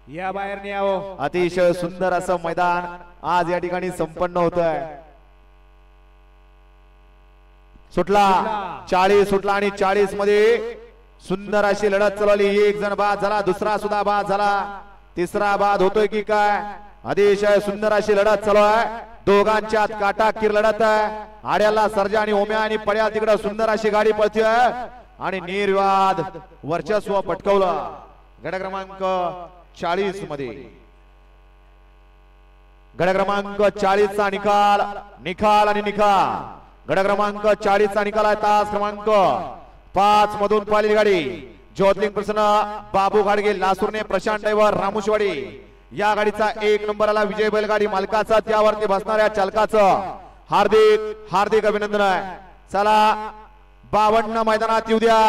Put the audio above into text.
या बाहेर न्यावं। अतिशय सुंदर असं मैदान आज या ठिकाणी संपन्न होत आहे। सुटला 40 सुटला आणि 40 मध्ये सुंदर अशी लढत चालवली। एक जण बाद झाला, दुसरा सुद्धा बाद झाला, तिसरा बाद होतोय की काय? अतिशय सुंदर अशी लढत चालू आहे। दोघांच्यात काटाकीर लढत आहे। आड्याला सर्जा आणि ओम्या आणि पड्या तिकडे सुंदर अशी गाडी पळते आणि निर्वाद वर्चस्व पटकवलं। गट क्रमांक 40 मध्ये गट क्रमांक 40 चा निकाल आणि निकाल। गट क्रमांक 40 चा निकाल आहे। तास क्रमांक 5 मधून पाहिलेली गाडी ज्योतिलिंग प्रसन्न बाबू गाडगे लासूरने प्रशांत ड्रायव्हर रामुशवाडी या गाडीचा 1 नंबरला विजय बैलगाडी मालकाचा त्यावरती बसणाऱ्या चालकाचं हार्दिक हार्दिक अभिनंदन आहे। चला 52 मैदानात येऊ द्या।